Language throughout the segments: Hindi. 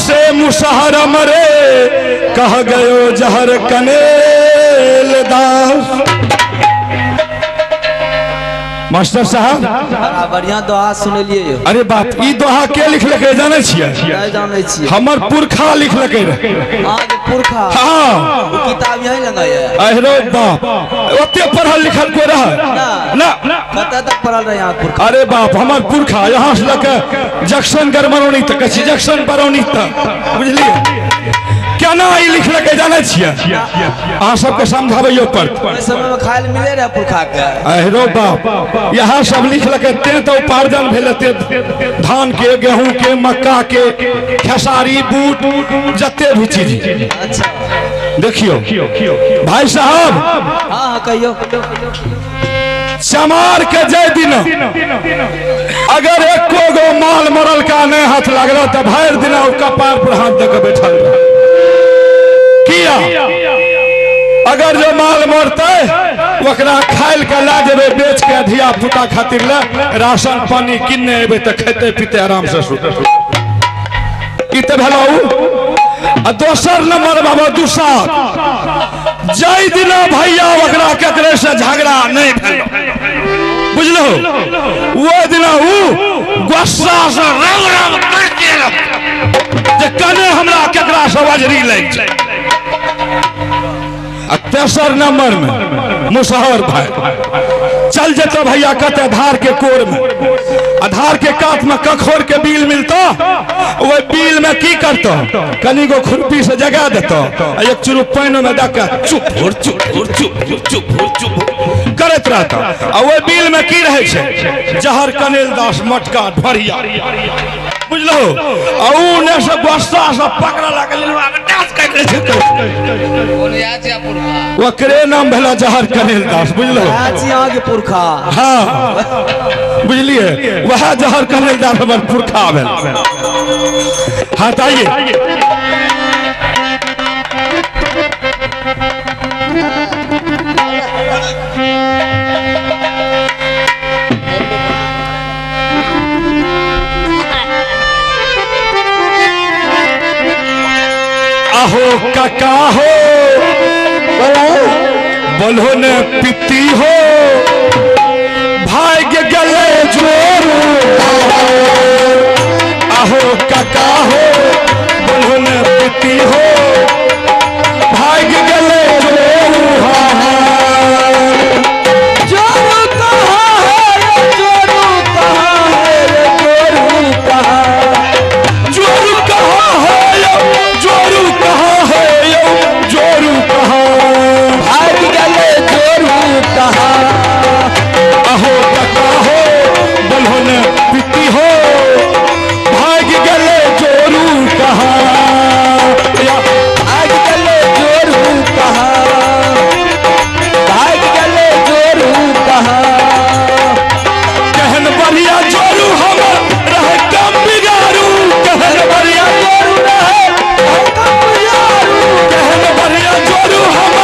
से मुसहर मरे कह गयो जहर कनेल दास। मास्टर साहब बढ़िया दोहा सुनलिए। अरे बाप ई दोहा के लिखलकै जाने छियै? जाने छियै हमर पुरखा लिखलकै रहे। पुरखा हाँ वो किताब यही लगाया। अरे बाप ओते पढ़ल लिखल कोई रहे ना कतऽ तक पढ़ल रहे यहाँ पुरखा? अरे बाप हमर पुरखा यहाँ से लेके जंक्शन गरमरौनी तक जंक्शन बरौनी तक बुझलिए केना ई लिखलकै जाने छियै? अहाँ सबके समझाबैयो पर समय में खाए मिले रहे पुरखा के। अरे बाप यहाँ सब लिखलकै ते तो उपार्जन भेल ते धान के गेहूं के मक्का के खेसारी बूट जते भी चीज। अच्छा देखियो भाई साहब हाँ कहियो। चमार के जय दिन अगर एको गो माल मरल का नहीं हाथ लगल तो भर दिन कपार पर हाथ दे के बैठल किया। अगर जो माल मरते ओकरा खाइल के ला जेबे बेच के धिया पुता खातिर ले राशन पानी किन्ने एबे तो खेते पीते आराम से सुते ई तो भेलौ। आ दोसर नंबर बाबा दुसाद जय दिन भैया ओकरा केकरे से झगड़ा नहीं भेल बुझलो वो दिन गुस्सा से रंग रंग करके जे कने हमरा केकरा से वजरी लग जाए। तेसर नंबर में मुसहर भाई चल जेतो भैया कते धार के कोर में आधार के काट में कखोर के बिल मिलता वो बिल में की करतो कनी गो खुरपी से जगा देतो एक चुरु पानी में दका चुप करत रहता। और वो बिल में की रहे छे जहर कनेल दास मटका भरिया बुझलो औने से गुस्सा से पकड़ा लागल डांस कर रहे छे ओकरे नाम भेला जहर कनेल दास बुझलो आगे पुरखा। हाँ बुझलिए वह जहर कनेल दास हमर पुरखा भेल। हाँ ताइए आहो काका हो बोलो ने पिती हो भाग्य गले जोरू आहो काका हो बोलो ने पिती हो भाग्य गले जोरू जोरू कहाँ है जोरू कहाँ है जोरू कहाँ जोरू कहाँ है जोरू कहाँ है जोरू कहाँ भाग गले जोरू कहाँ अहो काका हो बोलो ने पिती हो भाग गले जोरू कहाँ भाग गले जोरू कहाँ भाग गले जोरू कहाँ कहन बढ़िया जोरू हम रह कम बिगारू कहन बढ़िया जोरू रहे कहन बढ़िया जोरू हम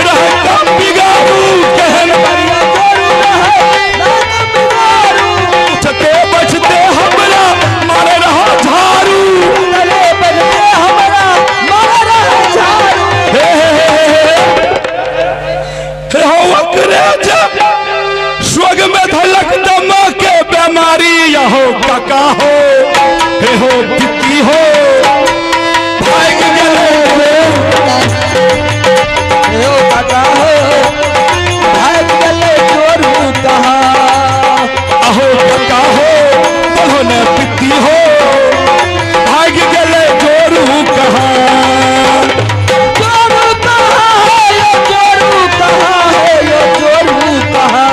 रह कम बिगारू कहन बढ़िया जोरू रहे उठते बचते हमरा मारे रहा झाड़ू बचते हमरा मारे रहा झाड़ू हे हो ओकरे जब स्वर्ग में धलक दमा के बीमारी यहो काका हो हे हो पिती हो भाग गले काका हो भाग गले जोरू कहाँ अहो काका हो बोलो ने पिती हो भाग गले जोरू कहाँ जोरू कहाँ है जोरू कहाँ है जोरू कहाँ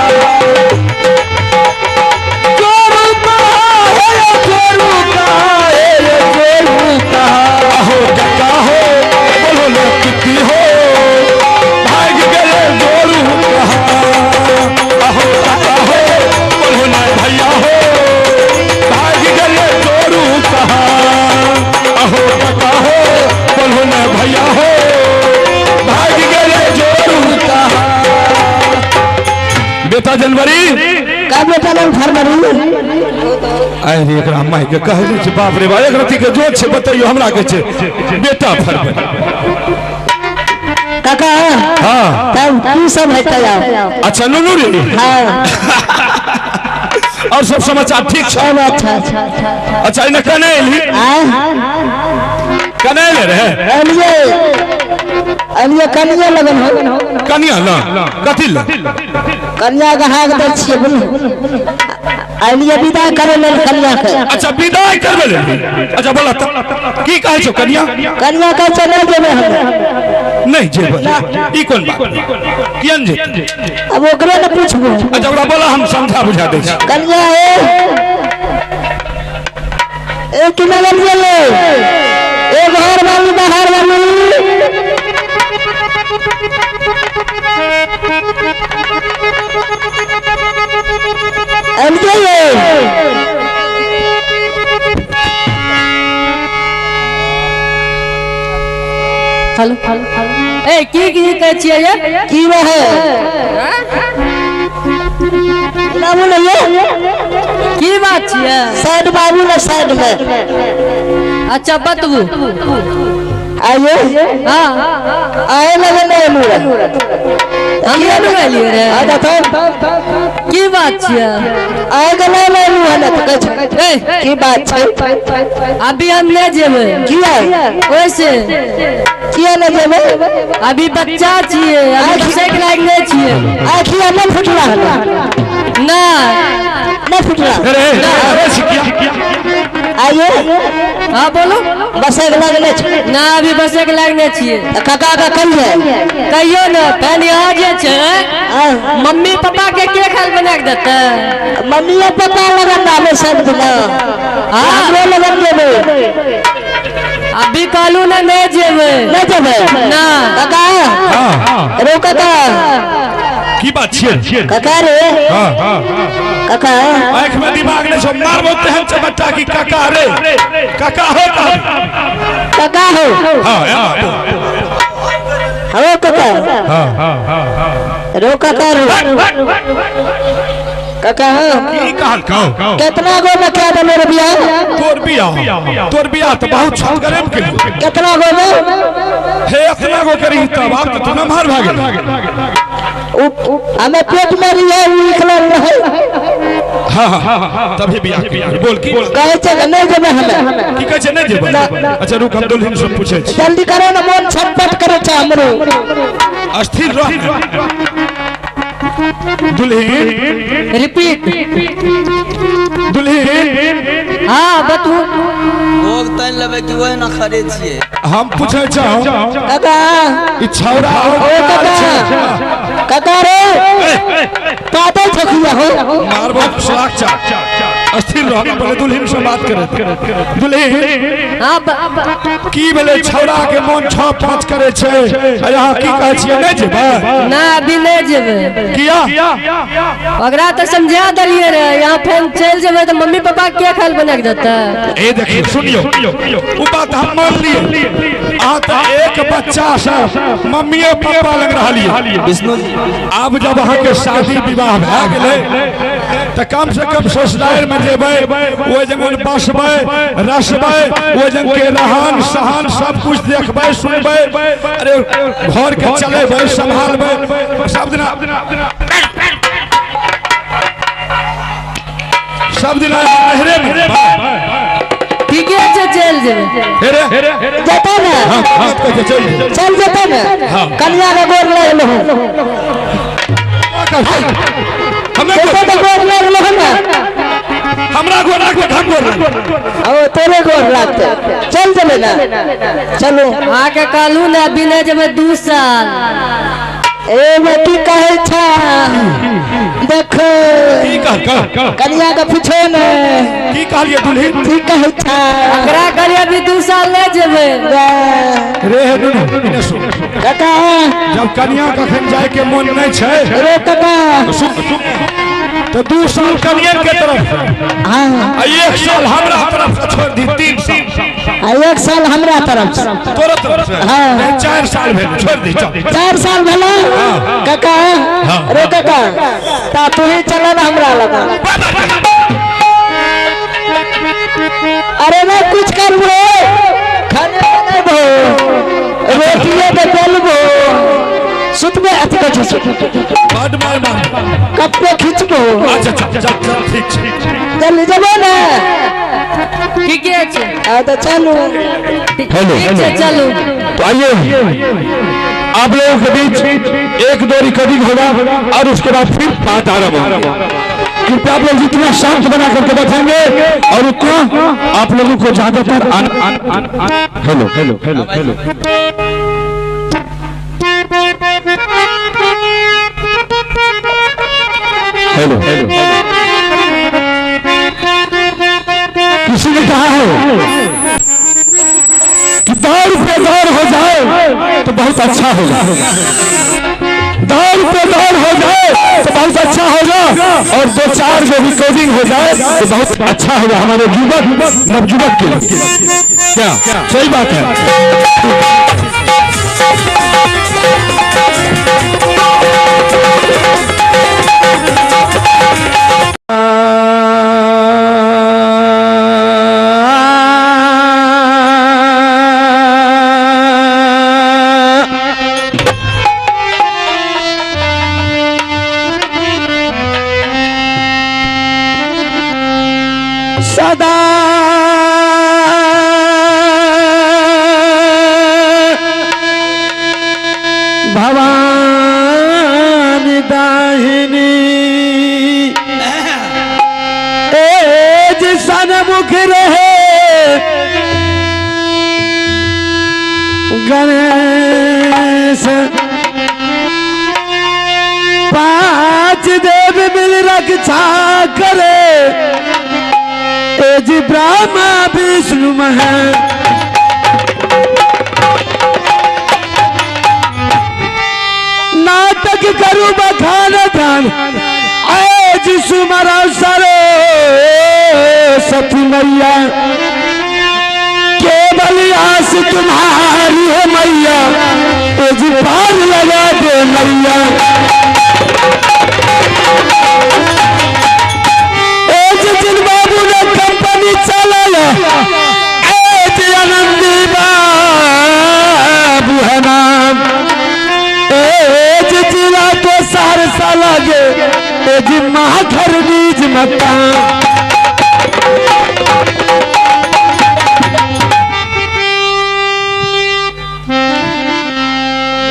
जोरू कहाँ है जोरू कहाँ है जोरू अरे एकरा माई के कहले छै बाप रे बाप एक रति के जोत छै बतैयो हमरा के छै बेटा फरबे काका हां तब की सब है तैयार अच्छा नुनू रे हां और सब समाचार ठीक छै अच्छा अच्छा इने कने एली कने ले रहे अलिए कनिया लगन हो कनिया ला कथि ला कन्या के हाथ दे छिए बोल अलिए विदा करे ले कन्या के अच्छा विदाई करबे ले अच्छा बोला त की कहै छौ कन्या का चले जेबे हम नहीं जेबे ई कोन बात कियन जे अब ओकरे न पूछबो अच्छा ओकरा बोला हम समझा बुझा दै छी कन्या ए कि लगन गेले ए घर वाली बाहर वाली हेलो ए की कहै छियै ये की रहे ना बोले ये की बात छियै साइड बाबू ने साइड में अच्छा बतबू आइए हां आए लगे नहीं मुरे हम ये बोलिए रे आ तो की बात छियै आए गले नहीं मुरे तो कह ए की बात है अभी हम ले जेबे किया वैसे किया न जेबे अभी बच्चा छियै अभी सेक लाग नहीं छियै आखिया न फुटला ना न फुटला अरे सिकिया आइए हां बोलो बस एक लगने ना अभी बस एक लगने छियै काका का कहिए कहियो ना पहले आ जे छै मम्मी पापा के खाल बना के देते मम्मी पापा लगन डाले सब दिन हमरो लगन देबे अभी कालू ना नहीं जेबे नहीं जेबे ना काका हां रो काका की बात छियै काका रे हां काका आंख में दिमाग ने सो मारबो तेहन से बच्चा की काका रे काका हो काका हो हां हो काका हां रो काका रो काका की कहल कितना गो में क्या देले रे बिया तोर बिया तो बहुत छल करे के कितना गो में हे इतना गो करी तब आप तो ना मार भागे हमें पेट में रही निकल रहे हां तभी बिया बोल की कहे छै नहीं जेबे हमें की कहे छै नहीं जेबे अच्छा रुक हम दुल्हन से पूछे छी जल्दी करो ना मन छटपट करे छै हमरो अस्थिर रह दुल्हन रिपीट दुल्हन हां बतू भोग तन लेबे कि ओए ना खरीद छिए हम पूछे चाहूं काका ई छौरा ओ काका काका रे काटे छकिया हो मारबो सलाक चा अस्थिर रह पहले दुल्हन से बात करे दुल्हन हां की भेले छौरा के मन 6-5 करे छै यहाँ की कहै छियै नहीं जेबे ना अभी नहीं जेबे किया ओकरा तो समझा दलिए रे यहाँ फिर चल जेबे तो मम्मी पापा के खाल बना के देता ए देखिए सुनियो वो बात हम मान लिए आ तो एक बच्चा से मम्मी पापा लग रहलिए विष्णु जी अब जब अहाँ के शादी विवाह भ गेले तो कम से कम ससुराल में जेबे वो जंगल बसबे रसबे वो जंग के रहन सहन सब कुछ देखबे सुनबे अरे घर के चलेबे संभालबे सब दिन नहरे में ठीक है चल जेबे जता ना हां चल जता ना कन्या का गोर ले लो हमें तो गोर ले लो ना हमरा गोर के ढंग गोर ओ तेरे गोर लागते चल चले ना चलो आके कालू ना बिना जेबे 2 साल ए बेटी कहे छा देखो की कह कन्या का पूछो ने की कहलिए दुल्हन ठीक कहे छा ओकरा करे अभी 2 साल ले जेबे रे दुल्हन सुन काका जब कन्या कखन जाए के मन नहीं छै रे काका तो 2 साल कन्या के तरफ हां 1 साल हमरा तरफ से छोड़ दी 3 साल 1 साल हमरा तरफ से तोरा तरफ से हां 4 साल भेल छोड़ दी चल 4 साल भेला काका रे काका ता तू ही चल ना हमरा लगा अरे मैं कुछ करबो, खाने बनाबो, रोटियां दे बेलबो, सुत में अति कछ मार मार कपड़े खींचबो। अच्छा ठीक चल जबो ना ठीक है तो चलो। हेलो चलो। तो आइए आप लोगों के बीच एक दो रिकॉर्डिंग होगा और उसके बाद फिर बात आरंभ होगा। कृपया आप लोग जितना शांत बना करके बैठेंगे और उतना आप लोगों को ज्यादातर hello hello hello hello hello hello किसी ने कहा है कि दौड़ पे दौड़ हो जाए तो बहुत अच्छा होगा, दौड़ पे दौड़ हो जाए तो बहुत अच्छा होगा और दो चार जो रिकॉर्डिंग हो जाए तो बहुत अच्छा होगा हमारे युवक नवयुवक के लिए। क्या सही बात है? सदा भवानी दाहिनी एज सन्मुख रहे गणेश, पांच देव मिल रक्षा करे जी ब्रह्मा विष्णु महेश। नाटक करूं बखान धान आज सुमरा सरो सती मैया, केवल आस तुम्हारी है मैया, जी पार लगा दे मैया। जिन बाबू ने कंपनी चलाया आनंदी बाबू है नाम, जिला तो सारसा लगे जी महाधर बीज मता।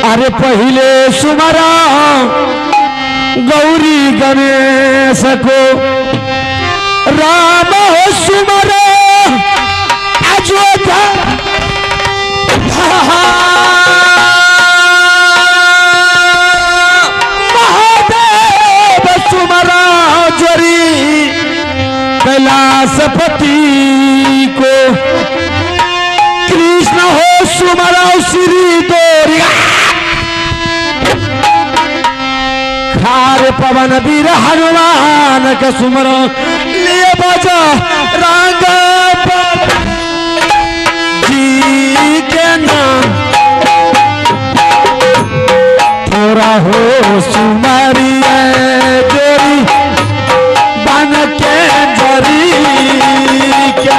अरे पहले सुमरा गौरी गणेश को, राम हो सुमरो अयोध्या महादेव सुमरा जोरी कैलाशपति को, कृष्ण हो सुमरा श्री दोरिया खार पवन वीर हनुमान का सुमरो लिए बजा रंग जी के नाम थोड़ा हो सुमरी जोरी बन के जरी क्या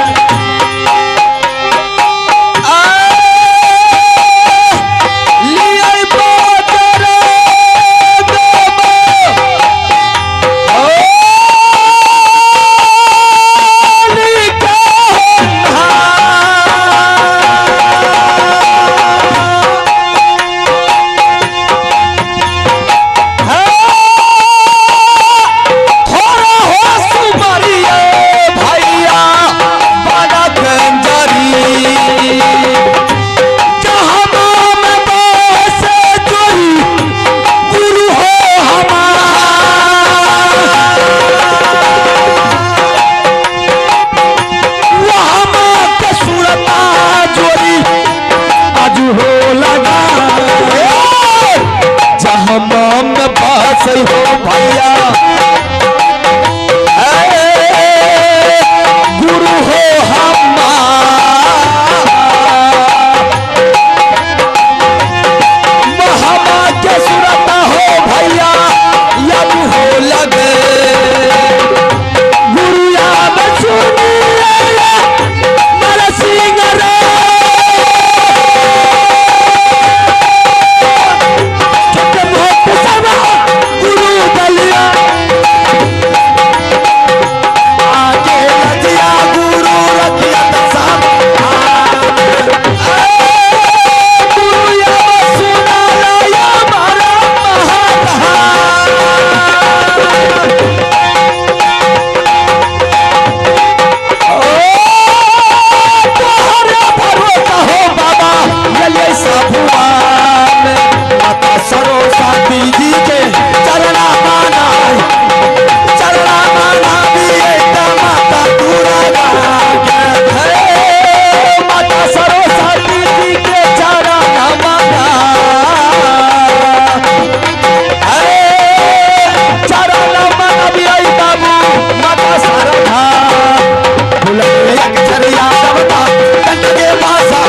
करिया देवता कंठ के पासा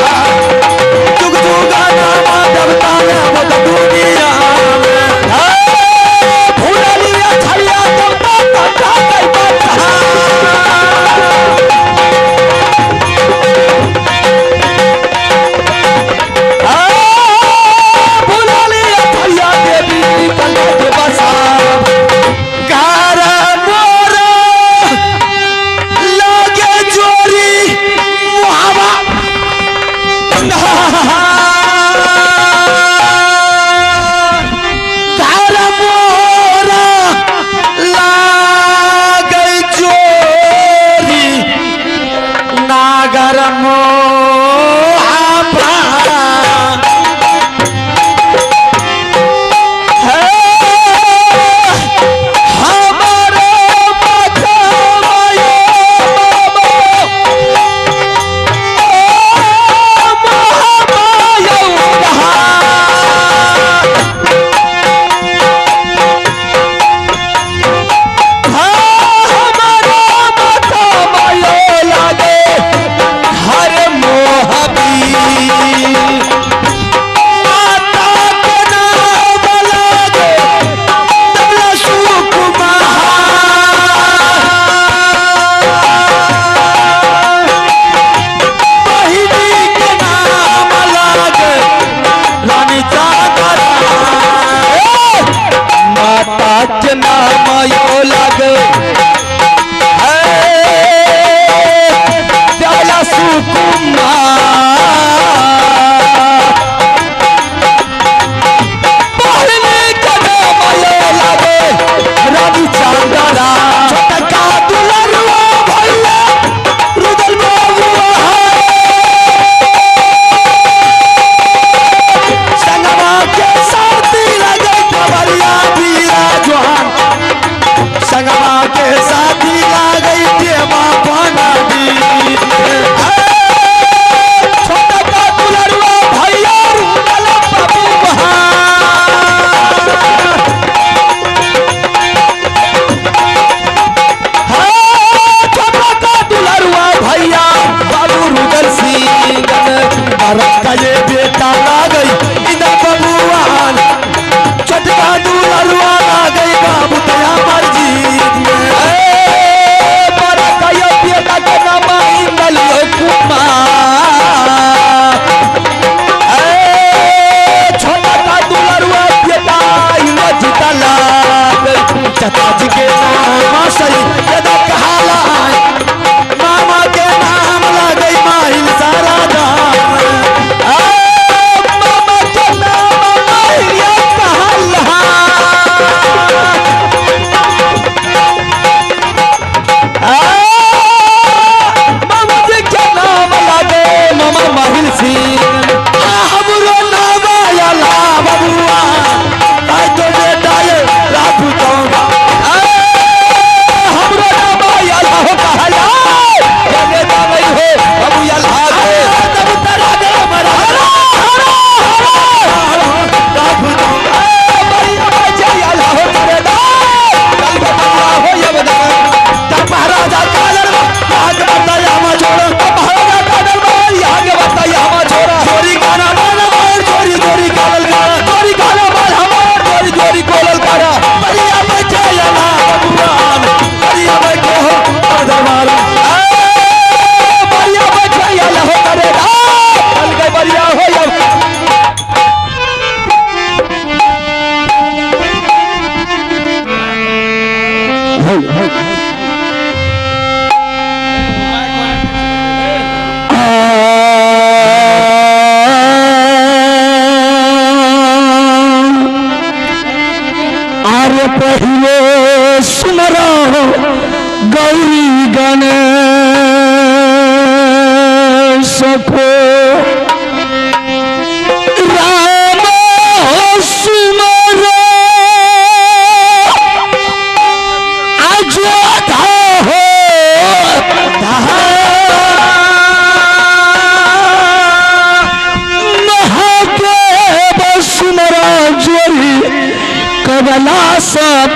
जुग जुगा नामा देवता ने वो दुनिया भूलिया छलिया देवता कंठा गई पासा भूलिया छलिया देवी कंठ के पासा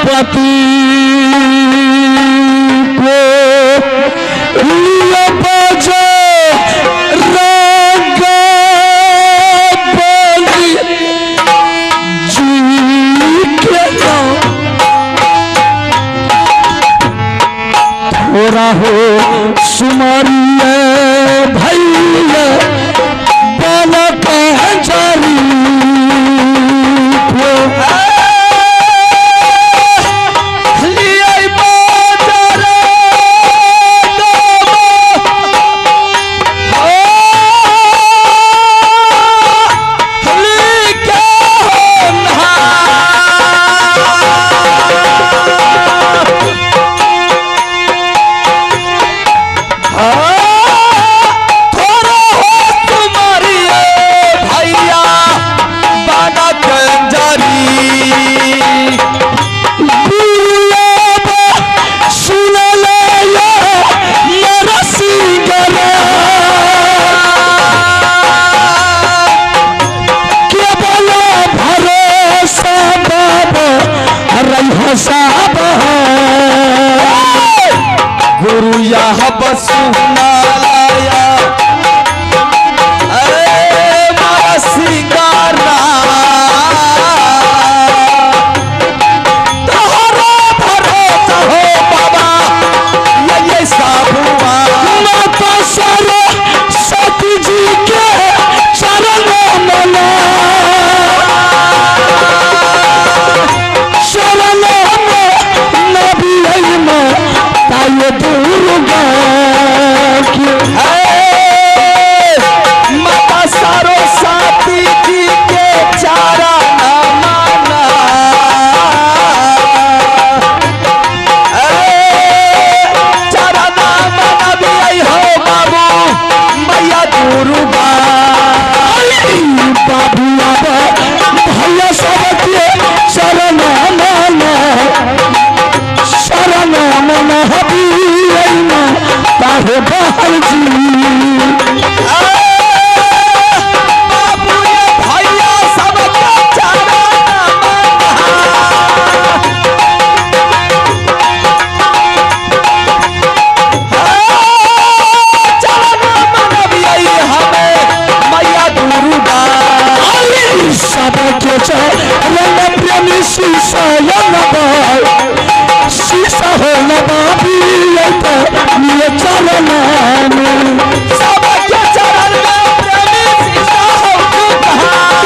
पति को बजा जहाल जी बाबू ये भैया सबका चरण मैया दुर्गा सबके रंग प्रेमी शीशा शीशा हो नबाबी ये चरण सबके चरण में प्रेमी शीशा हो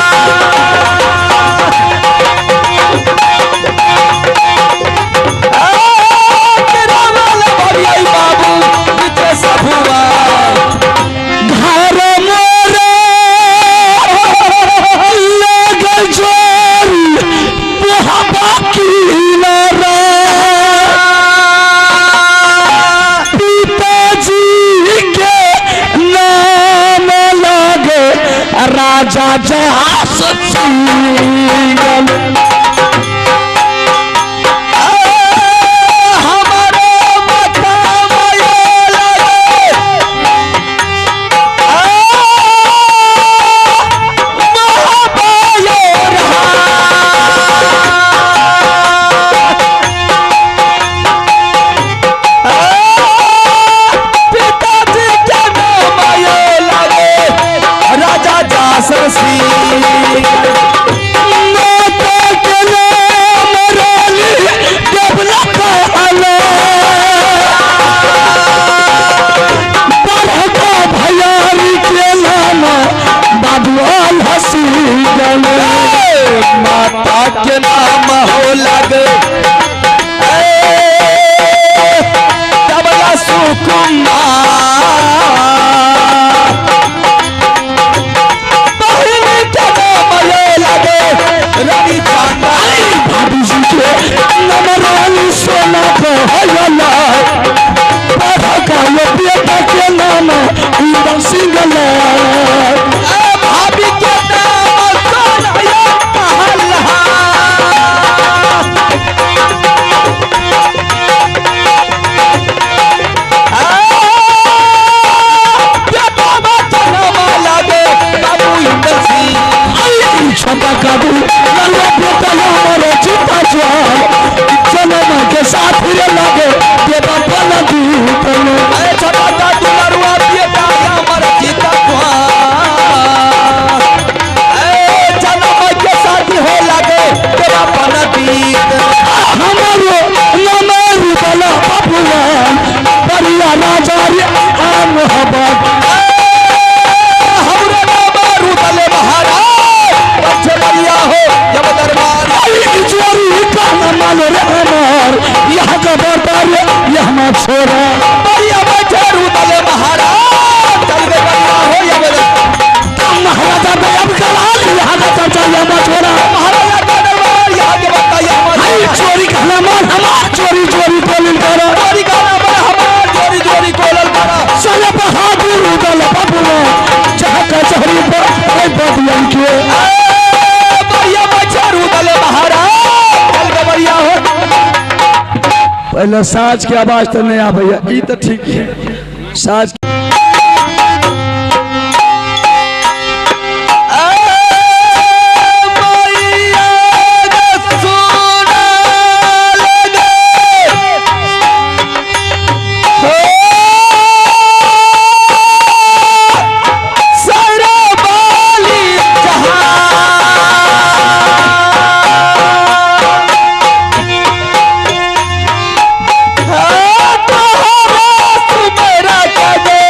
बाबू बीते सभुआ घर मोरे लगल जोरी बुहबा की लरा पिताजी के नाम लगे राजा जहाज सिंह माता के नाम हो लगे तबला सुकुमार बहन के नाम ये लगे रवि चांदा भाभी जी के नमरानी सोना को हयला बाबा का ये बेटा के नाम इंदर सिंह भाभी के नाम सोना छोटा काबू ललवा बेटा हमारे चिता जवान जन्म के साथ रे लगे बेटा बना दी तने छोटा काबू ललवा बेटा हमारे चिता जवान जन्म के साथ हो लगे बेटा बना दी हमारो नमर बला बाबूलाल बढ़िया राजा रे आम मोहब्बत यहाँ का व्यापार ये हमारा छोरा बढ़िया बैठे रूदले महाराज चल गए बढ़िया हो या महाराजा बेब कलाल यहाँ का चर्चा ये हमारा छोरा महाराजा का दरबार यहाँ के बताइए चोरी का नाम हमार चोरी चोरी कोलिल करा चोरी का नाम हमार चोरी चोरी कोलल करा चले बहादुर रूदल बाबूला जहाँ का चोरी पर कोई बदियन के बढ़िया बैठे रूदले महाराज चल गए बढ़िया हो पहले साज की आवाज तो नहीं आ भैया ये तो ठीक है साज मेरा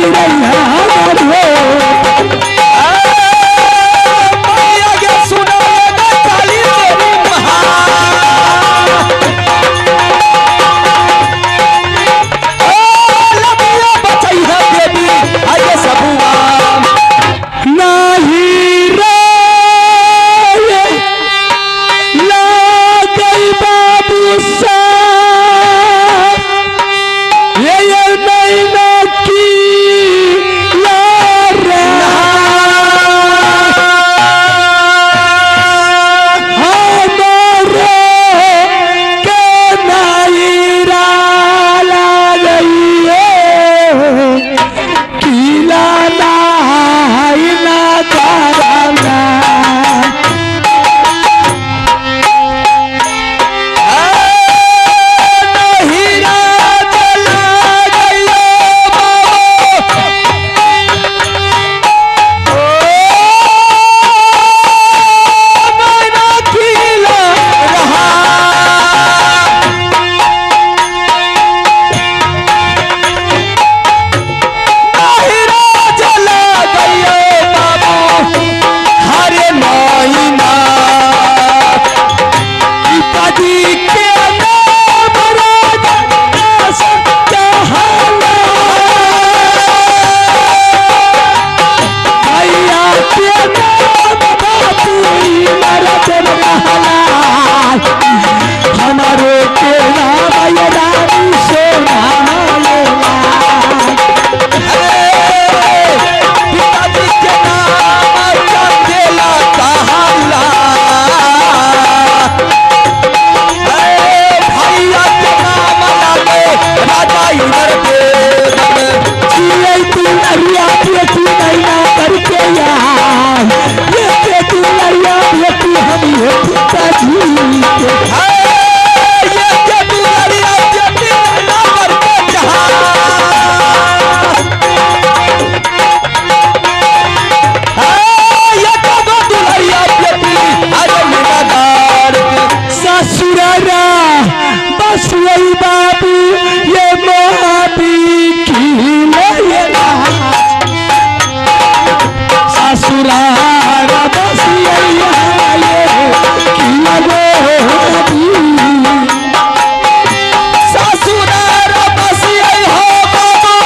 बनी रही हमारो आगे सुनो काली तेरी महा लबिया बचाई है देवी आगे सबुआ नहीं रे ला गई बाबू साहब ये नैना की लारा हमारे के नायरा ला गई किला नाइना करना हीरा चला गयो मैना खिला रहा हीरा चला गयो बाबू हरे नाइना पिताजी के नाम राजा सत्य हला भैया के नाम बापू मरत रहला हमारे के नाम ये रानी सोना लेला पिताजी के नाम चंदेला कहला भैया के नाम लागे राजा इधर के जिये तू नरिया बेटी नैना करके यार ये तू नरिया बेटी हम ये पिताजी के ये के दुआरिया बेटी ना करके जहां ये के दुआरिया बेटी अरे मीनादार के ससुरारा बस वही बाबू ये मोहाबी की लेला ससुरारा बस यही ये की मोहाबी ससुरार बसियै हो बाबू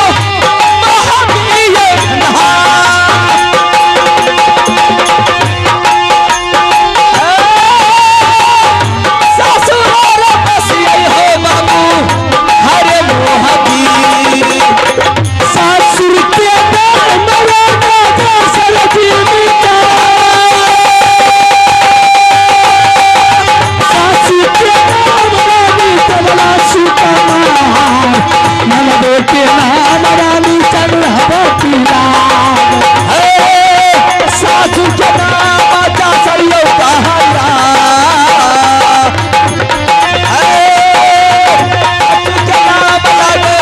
महावीर नहा ससुरार बसियै हो बाबू हरे महावीर ससुर के नाम राजा सरजी का सासू के नाम रानी कमला सुकमार ननदो के नाम रानी चंद्रवती लाल सासु के नाम जा सरियो कहला सासु के नाम लागे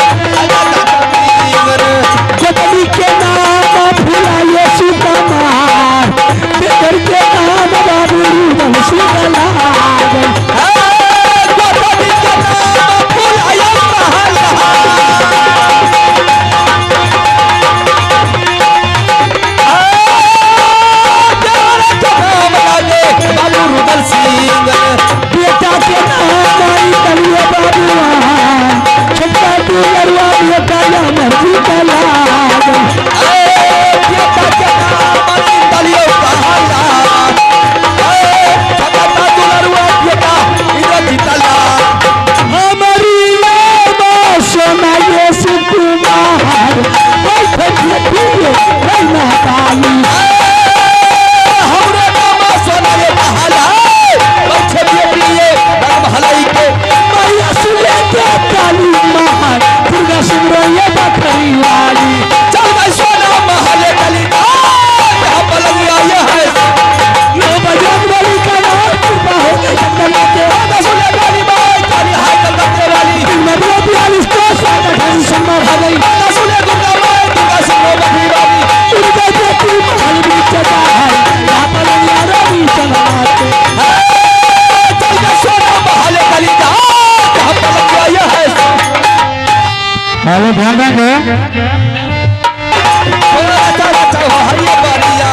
जगनी के नाम फुलाए सुकमार बेकर के नाम बाबू बंसी लाल गोतनी के नाम फुलाया कहला देवरा के नाम लागे बाबू रुदल सिंह बेटा के नाम आई कलिए बाबूआन छोटा तू नरुआ बेटा या मर्जी का लाग बेटा के नाम दलियो कहला छोटा दुलरुआ बेटा इधर जीतला हमारी नाम सोना ये सुकुमार बैठे पिए रहना काली हमरे नाम सोना रे कहला बच्चे बेटिए रंग भलाई के मैया सुले के काली महान दुर्गा सिंह ये बकरी वाली चल भाई सोना महले गली यहाँ पलंगिया ये है ये बजरंग बली का नाम कृपा हो गई जंगल के सुने गाली बाई तारी हाय कल रखने वाली नदिया 42 को स्वागत है संभव हो गई सुने दुर्गा माई दुर्गा सिंह बकरी वाली दुर्गा बेटी महल में चला है यहाँ पर रानी चलाते चल के सोना महले गली यहाँ पलंगिया ये है हेलो ध्यान रखें छोरा चला चला हरी बरिया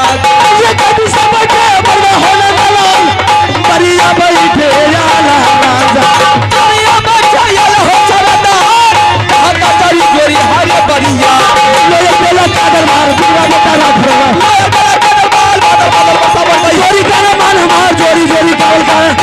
ये कभी समय के बड़ा होने वाला बरिया बैठे आला राजा बरिया बच्चा यार हो चरदार हका चरी गोरी हरी बरिया ये बेला कादर मार दुआ बेटा राख रहा बड़ा बड़ा बड़ा बाल बादल बादल बसा बड़ी जोरी का मान हमार जोरी जोरी कावल का